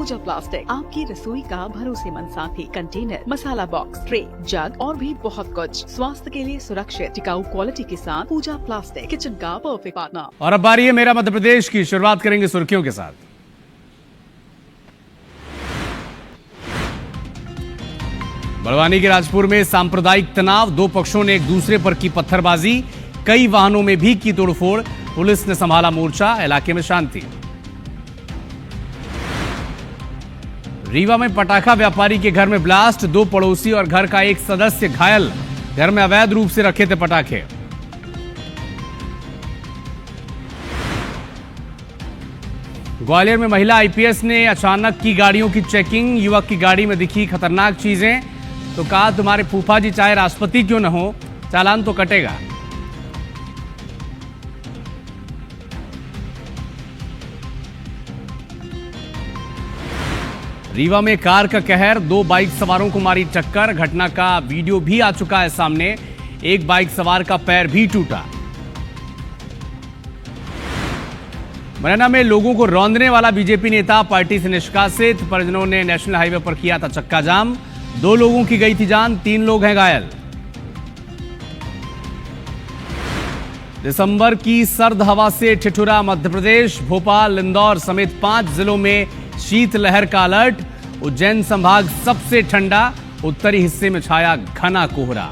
पूजा plastic, आपकी रसोई का भरोसेमंद साथी। कंटेनर, मसाला बॉक्स, ट्रे, जग और भी बहुत कुछ। स्वास्थ्य के लिए सुरक्षित टिकाऊ क्वालिटी के साथ पूजा प्लास्टिक, किचन का परफेक्ट पार्टनर। और अब बारी है मेरा मध्य प्रदेश की। शुरुआत करेंगे सुर्खियों के साथ। बड़वानी के राजपुर में सांप्रदायिक तनाव, दो पक्षों ने एक दूसरे पर की पत्थरबाजी, कई वाहनों में भी की तोड़फोड़, पुलिस ने संभाला मोर्चा, इलाके में शांति। रीवा में पटाखा व्यापारी के घर में ब्लास्ट, दो पड़ोसी और घर का एक सदस्य घायल, घर में अवैध रूप से रखे थे पटाखे। ग्वालियर में महिला आईपीएस ने अचानक की गाड़ियों की चेकिंग, युवक की गाड़ी में दिखी खतरनाक चीजें तो कहा तुम्हारे फूफा जी चाहे राष्ट्रपति क्यों न हो, चालान तो कटेगा। रीवा में कार का कहर, दो बाइक सवारों को मारी टक्कर, घटना का वीडियो भी आ चुका है सामने, एक बाइक सवार का पैर भी टूटा। मुरैना में लोगों को रौंदने वाला बीजेपी नेता पार्टी से निष्कासित, परिजनों ने नेशनल हाईवे पर किया था चक्का जाम, दो लोगों की गई थी जान, 3 लोग हैं घायल। दिसंबर की सर्द हवा से ठिठुरा मध्य प्रदेश, भोपाल, इंदौर समेत 5 जिलों में शीतलहर का अलर्ट, उज्जैन संभाग सबसे ठंडा, उत्तरी हिस्से में छाया घना कोहरा।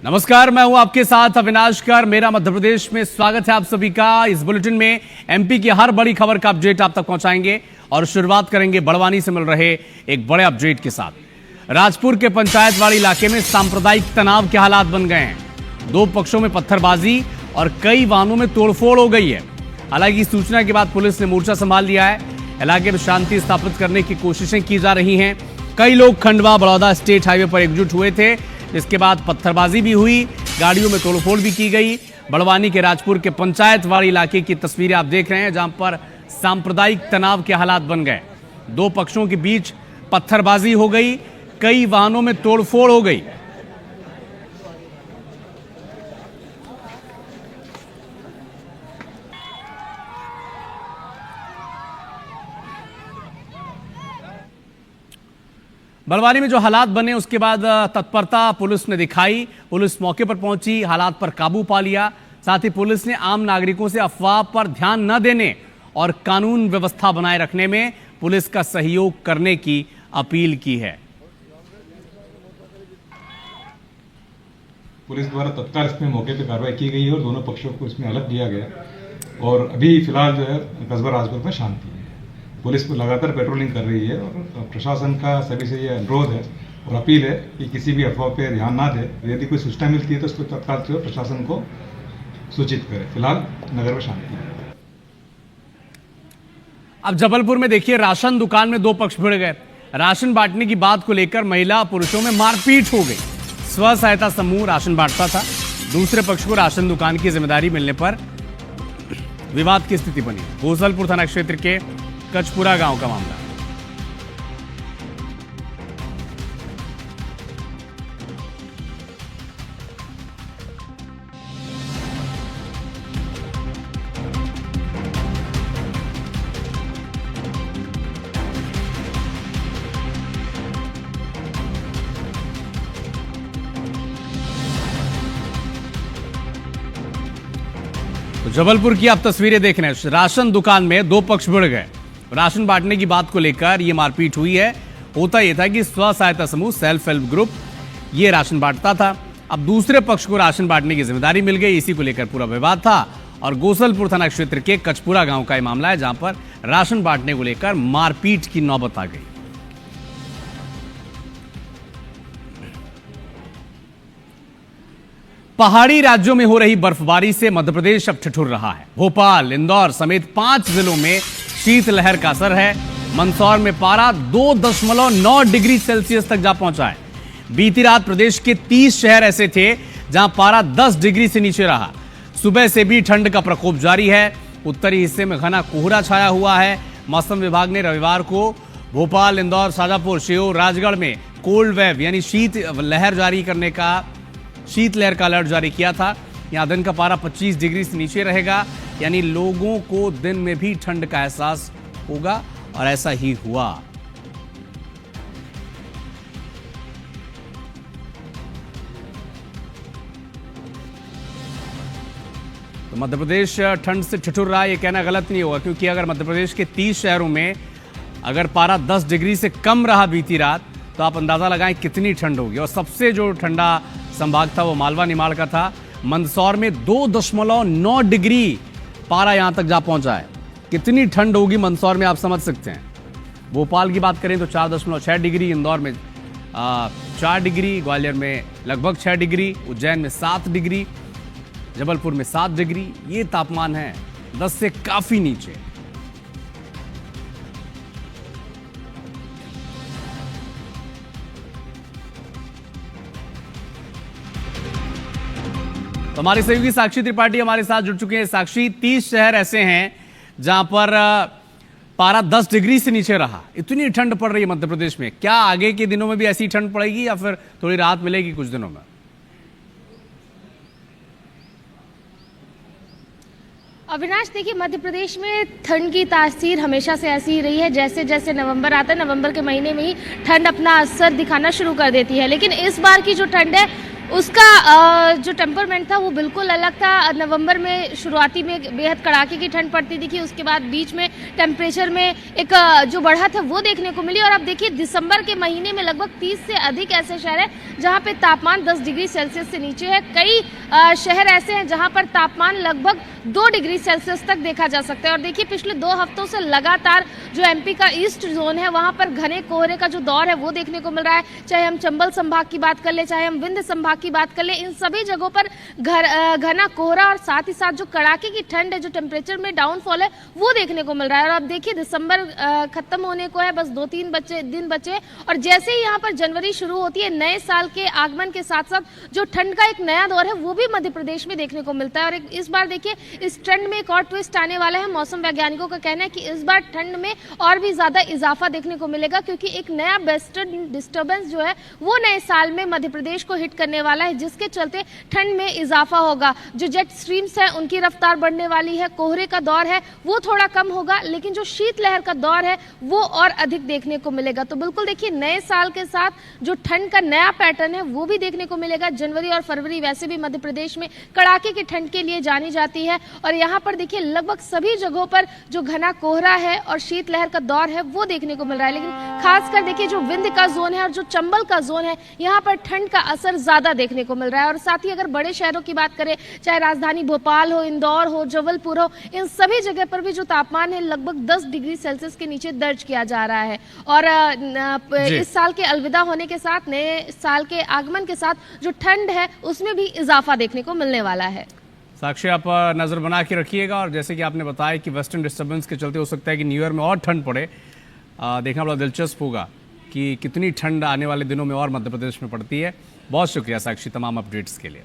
नमस्कार, मैं हूं आपके साथ अविनाश कर। मेरा मध्य प्रदेश में स्वागत है आप सभी का। इस बुलेटिन में एमपी की हर बड़ी खबर का अपडेट आप तक पहुंचाएंगे और शुरुआत करेंगे बड़वानी से मिल रहे एक बड़े अपडेट के साथ। राजपुर के पंचायतवाड़ी इलाके में सांप्रदायिक तनाव के हालात बन गए हैं, दो पक्षों में पत्थरबाजी और कई वाहनों में तोड़फोड़ हो गई है। हालांकि सूचना के बाद पुलिस ने मोर्चा संभाल लिया है, इलाके में शांति स्थापित करने की कोशिशें की जा रही हैं। कई लोग खंडवा बड़ौदा स्टेट हाईवे पर एकजुट हुए थे, इसके बाद पत्थरबाजी भी हुई, गाड़ियों में तोड़फोड़ भी की गई। बड़वानी के राजपुर के पंचायतवाड़ी इलाके की तस्वीरें आप देख रहे हैं, जहां पर सांप्रदायिक तनाव के हालात बन गए, दो पक्षों के बीच पत्थरबाजी हो गई, कई वाहनों में तोड़फोड़ हो गई। बड़वानी में जो हालात बने उसके बाद तत्परता पुलिस ने दिखाई, पुलिस मौके पर पहुंची, हालात पर काबू पा लिया। साथ ही पुलिस ने आम नागरिकों से अफवाह पर ध्यान न देने और कानून व्यवस्था बनाए रखने में पुलिस का सहयोग करने की अपील की है। पुलिस द्वारा तत्काल इसमें मौके पर कार्रवाई की गई है और दोनों पक्षों को इसमें अलग किया गया और अभी फिलहाल जो है कस्बा राजपुर में शांति है। पुलिस लगातार पेट्रोलिंग कर रही है और प्रशासन का सभी से ये अनुरोध है और अपील है कि किसी भी अफवाह पे ध्यान ना दे। यदि कोई सूचना मिलती है तो उसको तत्काल जो प्रशासन को सूचित करे। फिलहाल नगर में शांति है। अब जबलपुर में देखिए, राशन दुकान में दो पक्ष भिड़ गए। राशन बांटने की बात को लेकर महिला पुरुषों में मारपीट हो गई। स्व सहायता समूह राशन बांटता था, दूसरे पक्ष को राशन दुकान की जिम्मेदारी मिलने पर विवाद की स्थिति बनी। गोसलपुर थाना क्षेत्र के कचपुरा गांव का मामला। तो जबलपुर की आप तस्वीरें देख रहे हैं, राशन दुकान में दो पक्ष भिड़ गए। राशन बांटने की बात को लेकर यह मारपीट हुई है। होता यह था कि स्व सहायता समूह सेल्फ हेल्प ग्रुप ये राशन बांटता था, अब दूसरे पक्ष को राशन बांटने की जिम्मेदारी मिल गई। इसी को लेकर पूरा विवाद था और गोसलपुर थाना क्षेत्र के कचपुरा गांव का यह मामला है, जहां पर राशन बांटने को लेकर मारपीट की नौबत आ गई। पहाड़ी राज्यों में हो रही बर्फबारी से मध्य प्रदेश अब ठिठुर रहा है। भोपाल, इंदौर समेत 5 जिलों में शीतलहर का असर है। मंदसौर में पारा 2.9 डिग्री सेल्सियस तक जा पहुंचा है। बीती रात प्रदेश के 30 शहर ऐसे थे जहां पारा 10 डिग्री से नीचे रहा। सुबह से भी ठंड का प्रकोप जारी है। उत्तरी हिस्से में घना कोहरा छाया हुआ है। मौसम विभाग ने रविवार को भोपाल, इंदौर, शाजापुर, सीहोर, राजगढ़ में कोल्ड वेव यानी शीत लहर का अलर्ट जारी किया था। यहां दिन का पारा 25 डिग्री से नीचे रहेगा, यानी लोगों को दिन में भी ठंड का एहसास होगा, और ऐसा ही हुआ। तो मध्य प्रदेश ठंड से ठिठुर रहा, यह कहना गलत नहीं होगा, क्योंकि अगर मध्य प्रदेश के 30 शहरों में अगर पारा 10 डिग्री से कम रहा बीती रात, तो आप अंदाजा लगाएं कितनी ठंड होगी। और सबसे जो ठंडा संभाग था वो मालवा निमाड़ का था। मंदसौर में 2.9 डिग्री पारा यहां तक जा पहुंचा है। कितनी ठंड होगी मंदसौर में आप समझ सकते हैं। भोपाल की बात करें तो 4.6 डिग्री, इंदौर में 4 डिग्री, ग्वालियर में लगभग 6 डिग्री, उज्जैन में 7 डिग्री, जबलपुर में 7 डिग्री। ये तापमान है 10 से काफी नीचे। तो हमारी सहयोगी साक्षी त्रिपाठी हमारे साथ जुड़ चुके हैं। साक्षी, 30 शहर ऐसे हैं जहां पर पारा 10 डिग्री से नीचे रहा। इतनी ठंड पड़ रही है मध्य प्रदेश में, क्या आगे के दिनों में भी ऐसी ठंड पड़ेगी या फिर थोड़ी राहत मिलेगी कुछ दिनों में? अविनाश, देखिए, मध्य प्रदेश में ठंड की तासीर हमेशा से ऐसी ही रही है। जैसे जैसे नवंबर आता है, नवंबर के महीने में ही ठंड अपना असर दिखाना शुरू कर देती है। लेकिन इस बार की जो ठंड है उसका जो टेम्परमेंट था वो बिल्कुल अलग था। नवंबर में शुरुआती में बेहद कड़ाके की ठंड पड़ती दिखी, उसके बाद बीच में टेम्परेचर में एक जो बढ़त है वो देखने को मिली। और अब देखिए, दिसंबर के महीने में लगभग 30 से अधिक ऐसे शहर हैं जहां पे तापमान 10 डिग्री सेल्सियस से नीचे है। कई शहर ऐसे हैं जहां पर तापमान लगभग 2 डिग्री सेल्सियस तक देखा जा सकता है। और देखिए, पिछले 2 हफ्तों से लगातार जो एमपी का ईस्ट जोन है वहां पर घने कोहरे का जो दौर है वो देखने को मिल रहा है। चाहे हम चंबल संभाग की बात कर ले, चाहे हम विंध्य संभाग की बात कर ले, इन सभी जगहों पर घना कोहरा और साथ ही साथ जो कड़ाके की ठंड है, जो टेम्परेचर में डाउनफॉल है वो देखने को मिल रहा है। और अब देखिए, दिसंबर खत्म होने को है, बस 2-3 दिन बचे, और जैसे ही यहाँ पर जनवरी शुरू होती है, नए साल के आगमन के साथ साथ जो ठंड का एक नया दौर है वो भी मध्य प्रदेश में देखने को मिलता है। और इस बार देखिए, इस ट्रेंड में एक और ट्विस्ट आने वाला है। मौसम वैज्ञानिकों का कहना है कि इस बार ठंड में और भी ज्यादा इजाफा देखने को मिलेगा, क्योंकि एक नया वेस्टर्न डिस्टर्बेंस जो है वो नए साल में मध्य प्रदेश को हिट करने वाला है, जिसके चलते ठंड में इजाफा होगा। जो जेट स्ट्रीम्स है उनकी रफ्तार बढ़ने वाली है, कोहरे का दौर है वो थोड़ा कम होगा, लेकिन जो शीतलहर का दौर है वो और अधिक देखने को मिलेगा। तो बिल्कुल देखिए, नए साल के साथ जो ठंड का नया पैटर्न है वो भी देखने को मिलेगा। जनवरी और फरवरी वैसे भी मध्य प्रदेश में कड़ाके की ठंड के लिए जानी जाती है, और यहाँ पर देखिए लगभग सभी जगहों पर जो घना कोहरा है और शीतलहर का दौर है वो देखने को मिल रहा है। लेकिन खासकर देखिए, जो विंध्य का जोन है और जो चंबल का जोन है, यहाँ पर ठंड का असर ज्यादा देखने को मिल रहा है। और साथ ही अगर बड़े शहरों की बात करें, चाहे राजधानी भोपाल हो, इंदौर हो, जबलपुर हो, इन सभी जगह पर भी जो तापमान है लगभग 10 डिग्री सेल्सियस के नीचे दर्ज किया जा रहा है। और इस साल के अलविदा होने के साथ, नए साल के आगमन के साथ जो ठंड है उसमें भी इजाफा देखने को मिलने वाला है। साक्षी, आप नजर बना के रखिएगा, और जैसे कि आपने बताया कि वेस्टर्न डिस्टर्बेंस के चलते हो सकता है कि न्यू ईयर में और ठंड पड़े। देखना बड़ा दिलचस्प होगा कि कितनी ठंड आने वाले दिनों में और मध्य प्रदेश में पड़ती है। बहुत शुक्रिया साक्षी तमाम अपडेट्स के लिए।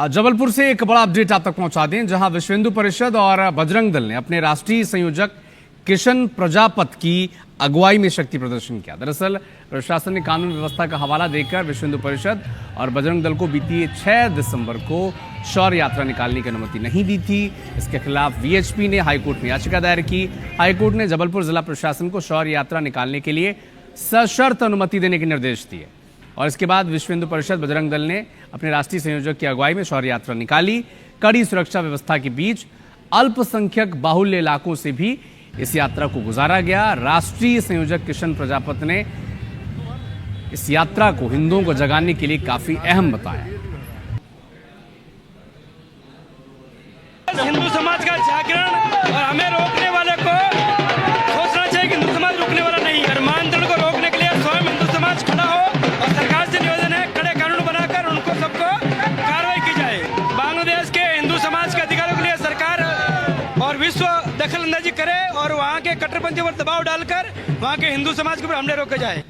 जबलपुर से एक बड़ा अपडेट आप तक पहुंचा दें, जहां विश्व हिंदू परिषद और बजरंग दल ने अपने राष्ट्रीय संयोजक किशन प्रजापत की अगुवाई में शक्ति प्रदर्शन किया। दरअसल प्रशासन ने कानून व्यवस्था का हवाला देकर विश्व हिंदू परिषद और बजरंग दल को बीती 6 दिसंबर को शौर्य यात्रा निकालने की अनुमति नहीं दी थी। इसके खिलाफ वीएचपी ने हाईकोर्ट में याचिका दायर की। हाईकोर्ट ने जबलपुर जिला प्रशासन को शौर्य यात्रा निकालने के लिए सशर्त अनुमति देने के निर्देश दिए, और इसके बाद विश्व हिंदू परिषद बजरंग दल ने अपने राष्ट्रीय संयोजक की अगुवाई में शौर्य यात्रा निकाली। कड़ी सुरक्षा व्यवस्था के बीच अल्पसंख्यक बाहुल्य इलाकों से भी इस यात्रा को गुजारा गया। राष्ट्रीय संयोजक किशन प्रजापत ने इस यात्रा को हिंदुओं को जगाने के लिए काफी अहम बताया। हिंदू समाज का जागरण, और हमें रोकने वाले को सोचना चाहिए कि हिंदू समाज रुकने वाला नहीं है। मानदंड को रोकने के लिए स्वयं हिंदू समाज खड़ा हो, और सरकार से निवेदन है कड़े कानून बनाकर उनको सबको कार्रवाई की जाए। बांग्लादेश के हिंदू समाज के अधिकारों के लिए सरकार और विश्व दखल अंदाजी करे, और वहाँ के कट्टरपंथियों पर दबाव डालकर वहाँ के हिंदू समाज के ऊपर हमले रोके जाए।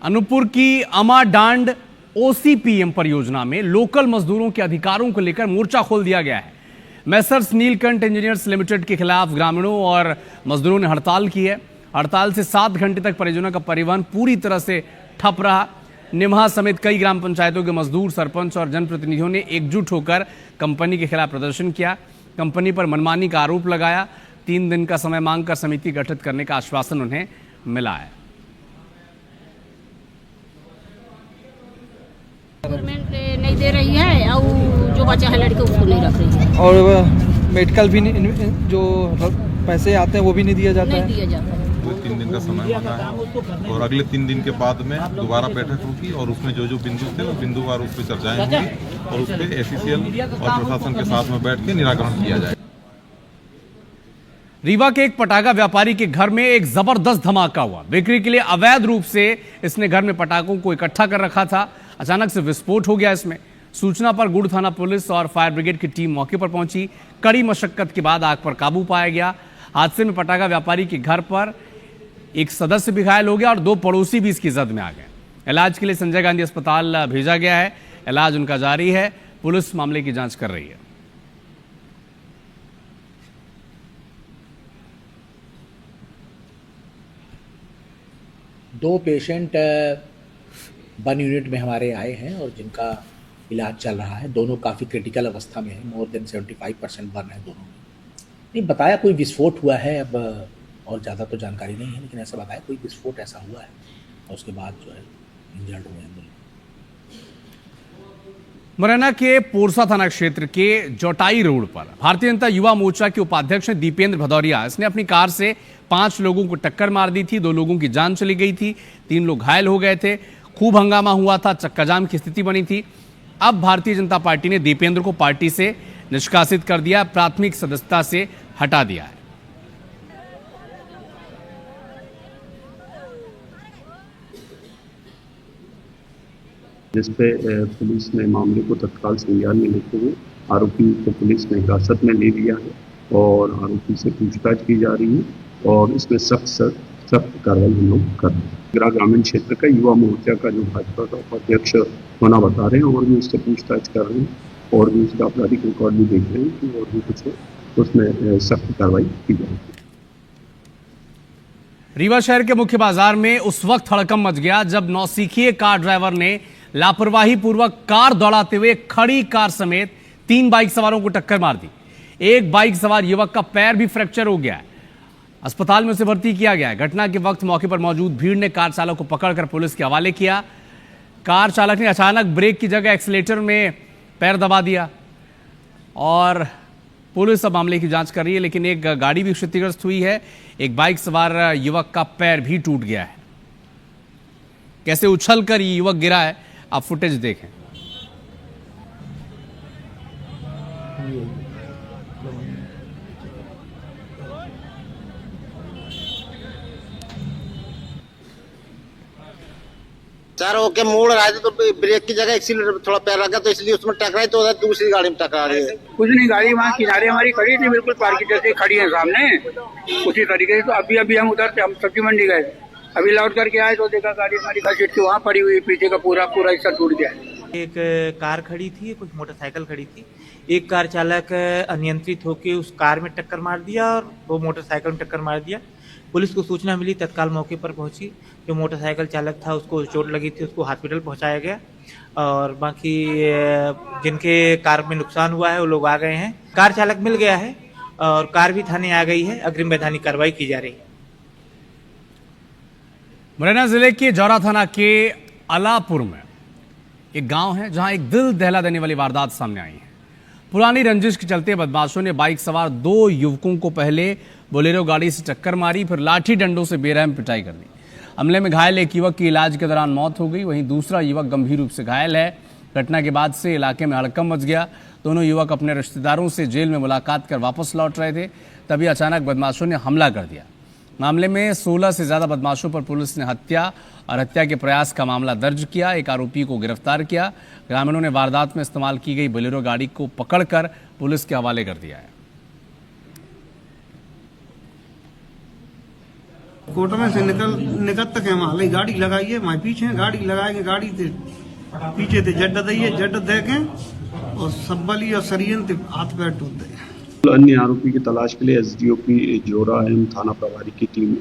अनूपपुर की अमाडांड ओसीपीएम परियोजना में लोकल मजदूरों के अधिकारों को लेकर मोर्चा खोल दिया गया है। मैसर्स नीलकंठ इंजीनियर्स लिमिटेड के खिलाफ ग्रामीणों और मजदूरों ने हड़ताल की है। हड़ताल से 7 घंटे तक परिजनों का परिवहन पूरी तरह से ठप रहा। निमहा समेत कई ग्राम पंचायतों के मजदूर, सरपंच और जनप्रतिनिधियों ने एकजुट होकर कंपनी के खिलाफ प्रदर्शन किया। कंपनी पर मनमानी का आरोप लगाया। 3 दिन का समय मांगकर समिति गठित करने का आश्वासन उन्हें मिला है। गवर्नमेंट नहीं दे रही है और जो बचा है लड़के उसको नहीं रख रही है, और मेडिकल भी नहीं, जो पैसे आते हैं वो भी नहीं दिया जाता है। 3 दिन का समय मांगा है और अगले 3 दिन के बाद में दोबारा बैठक होगी और उसमें जो बिंदु थे वो बिंदुवार उस पर चर्चाएं होंगी और उस पर एसीसीएल और प्रशासन के साथ में बैठ के निराकरण किया जाएगा। रीवा के एक पटाखा व्यापारी के घर में एक जबरदस्त धमाका हुआ। बिक्री के लिए अवैध रूप से इसने घर में पटाखों को इकट्ठा कर रखा था। अचानक से विस्फोट हो गया इसमें। सूचना पर गुड़ थाना पुलिस और फायर ब्रिगेड की टीम मौके पर पहुंची। कड़ी मशक्कत के बाद आग पर काबू पाया गया। हादसे में पटाखा व्यापारी के घर पर एक सदस्य भी घायल हो गया और 2 पड़ोसी भी इसकी जद में आ गए। इलाज के लिए संजय गांधी अस्पताल भेजा गया है। इलाज उनका जारी है। पुलिस मामले की जांच कर रही है। दो पेशेंट 1 यूनिट में हमारे आए हैं और जिनका इलाज चल रहा है। दोनों काफ़ी क्रिटिकल अवस्था में है। मोर देन 75% बर्न है दोनों में। नहीं बताया कोई विस्फोट हुआ है, अब और ज़्यादा तो जानकारी नहीं है, लेकिन ऐसा बताया कोई विस्फोट ऐसा हुआ है और उसके बाद जो है इंजर्ड हुए हैं। मुरैना के पोरसा थाना क्षेत्र के जोटाई रोड पर भारतीय जनता युवा मोर्चा के उपाध्यक्ष हैं दीपेंद्र भदौरिया। इसने अपनी कार से 5 लोगों को टक्कर मार दी थी। 2 लोगों की जान चली गई थी। 3 लोग घायल हो गए थे। खूब हंगामा हुआ था। चक्काजाम की स्थिति बनी थी। अब भारतीय जनता पार्टी ने दीपेंद्र को पार्टी से निष्कासित कर दिया, प्राथमिक सदस्यता से हटा दिया है। जिसपे पुलिस ने मामले को तत्काल संज्ञान में लेते हुए आरोपी को पुलिस ने हिरासत में ले लिया है और आरोपी से पूछताछ की जा रही है और इसमें सख्त कार्रवाई हम लोग कर रहे हैं। ग्रामीण क्षेत्र का युवा मोर्चा का जो भाजपा का उपाध्यक्ष होना बता रहे हैं और भी उससे पूछताछ कर रहे हैं और भी उसका आपराधिक रिकॉर्ड भी देख रहे हैं कि और भी कुछ है तो उसमें सख्त कार्रवाई की जाएगी। रीवा शहर के मुख्य बाजार में उस वक्त हड़कंप मच गया जब नौसिखिए कार ड्राइवर ने लापरवाही पूर्वक कार दौड़ाते हुए खड़ी कार समेत 3 बाइक सवारों को टक्कर मार दी। एक बाइक सवार युवक का पैर भी फ्रैक्चर हो गया है। अस्पताल में उसे भर्ती किया गया है। घटना के वक्त मौके पर मौजूद भीड़ ने कार चालक को पकड़कर पुलिस के हवाले किया। कार चालक ने अचानक ब्रेक की जगह एक्सीलेटर में पैर दबा दिया और पुलिस अब मामले की जांच कर रही है, लेकिन एक गाड़ी भी क्षतिग्रस्त हुई है। एक बाइक सवार युवक का पैर भी टूट गया है। कैसे उछलकर ये युवक गिरा है, आप फुटेज देखें। चार होके मोड़ रहा है तो ब्रेक की जगह एक्सीलेटर थोड़ा पैर लगा तो इसलिए उसमें टकराई तो दूसरी गाड़ी में टकरा रही है। कुछ नहीं, गाड़ी वहाँ किनारे हमारी खड़ी थी, बिल्कुल पार्क जैसे खड़ी है सामने, उसी तरीके से। तो अभी हम उधर से हम सब्जी मंडी गए, अभी लौट करके आए तो देखा गाड़ी हमारी घसीट के वहाँ पड़ी हुई, पीछे का पूरा हिस्सा टूट गया। एक कार खड़ी थी, कुछ मोटरसाइकिल खड़ी थी। एक कार चालक अनियंत्रित होकर उस कार में टक्कर मार दिया और वो मोटरसाइकिल में टक्कर मार दिया। पुलिस को सूचना मिली, तत्काल मौके पर पहुंची। जो मोटरसाइकिल चालक था उसको चोट लगी थी, उसको हॉस्पिटल पहुंचाया गया और बाकी जिनके कार में नुकसान हुआ है वो लोग आ गए हैं। कार चालक मिल गया है और कार भी थाने आ गई है। अग्रिम वैधानिक कार्रवाई की जा रही है। मुरैना जिले के जौरा थाना के अलापुर में एक गांव है जहां एक दिल दहला देने वाली वारदात सामने आई है। पुरानी रंजिश के चलते बदमाशों ने बाइक सवार 2 युवकों को पहले बोलेरो गाड़ी से टक्कर मारी, फिर लाठी डंडों से बेरहम पिटाई कर दी। हमले में घायल एक युवक की इलाज के दौरान मौत हो गई, वहीं दूसरा युवक गंभीर रूप से घायल है। घटना के बाद से इलाके में हड़कंप मच गया। दोनों युवक अपने रिश्तेदारों से जेल में मुलाकात कर वापस लौट रहे थे, तभी अचानक बदमाशों ने हमला कर दिया। मामले में 16 से ज्यादा बदमाशों पर पुलिस ने हत्या और हत्या के प्रयास का मामला दर्ज किया। एक आरोपी को गिरफ्तार किया। ग्रामीणों ने वारदात में इस्तेमाल की गई बोलेरो गाड़ी को पकड़कर पुलिस के हवाले कर दिया है। कोर्ट में से निकल तक है वहाँ गाड़ी लगाई है, वहाँ पीछे गाड़ी लगाएंगे, गाड़ी थे पीछे थे जड्ड दी है, जड्ड दे के और सब्बली और सरियन हाथ पैर टूट दे। अन्य आरोपी की तलाश के लिए एसडीओपी जोराहम थाना प्रभारी की टीम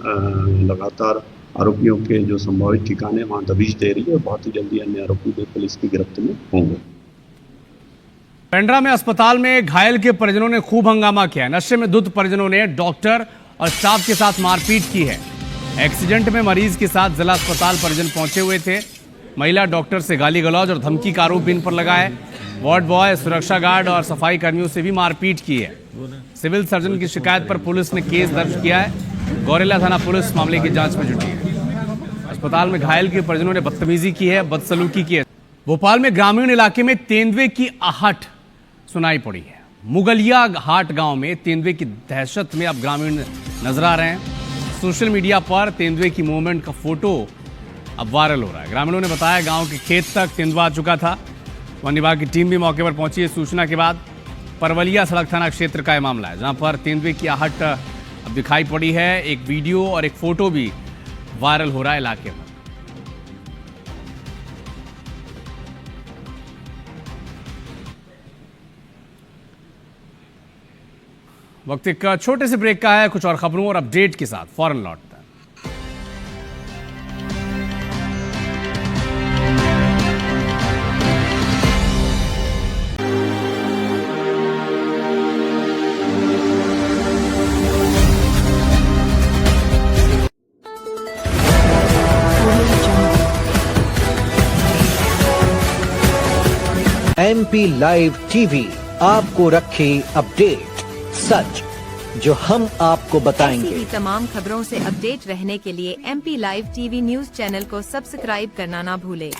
लगातार आरोपियों के जो संभावित ठिकाने वहां दबिश दे रही है और बहुत ही जल्दी अन्य आरोपी भी पुलिस की गिरफ्त में होंगे। पेंड्रा में अस्पताल में घायल के परिजनों ने खूब हंगामा किया है। नशे में धुत परिजनों ने डॉक्टर और स्टाफ के साथ मारपीट की है। एक्सीडेंट में मरीज के साथ जिला अस्पताल परिजन पहुंचे हुए थे। महिला डॉक्टर से गाली गलौज और धमकी का आरोप भी इन पर लगा है। वार्ड बॉय, सुरक्षा गार्ड और सफाई कर्मियों से भी मारपीट की है। सिविल सर्जन की शिकायत पर पुलिस ने केस दर्ज किया है। गौरेला थाना पुलिस मामले की जांच में जुटी है। अस्पताल में घायल के परिजनों ने बदतमीजी की है, बदसलूकी की है। भोपाल में ग्रामीण इलाके में तेंदुए की आहट सुनाई पड़ी है। मुगलिया हाट गांव में तेंदुए की दहशत में अब ग्रामीण नजर आ रहे हैं। सोशल मीडिया पर तेंदुए की मूवमेंट का फोटो अब वायरल हो रहा है। ग्रामीणों ने बताया गांव के खेत तक तेंदुआ आ चुका था। वन विभाग की टीम भी मौके पर पहुंची है। सूचना के बाद परवलिया सड़क थाना क्षेत्र का यह मामला है, जहां पर तेंदुए की आहट अब दिखाई पड़ी है। एक वीडियो और एक फोटो भी वायरल हो रहा है इलाके में। वक्त एक छोटे से ब्रेक का है। कुछ और खबरों और अपडेट के साथ फौरन लौटता है। MP लाइव टीवी आपको रखे अपडेट। सच जो हम आपको बताएंगे। ऐसी ही तमाम खबरों से अपडेट रहने के लिए MP live TV news channel को सब्सक्राइब करना ना भूले।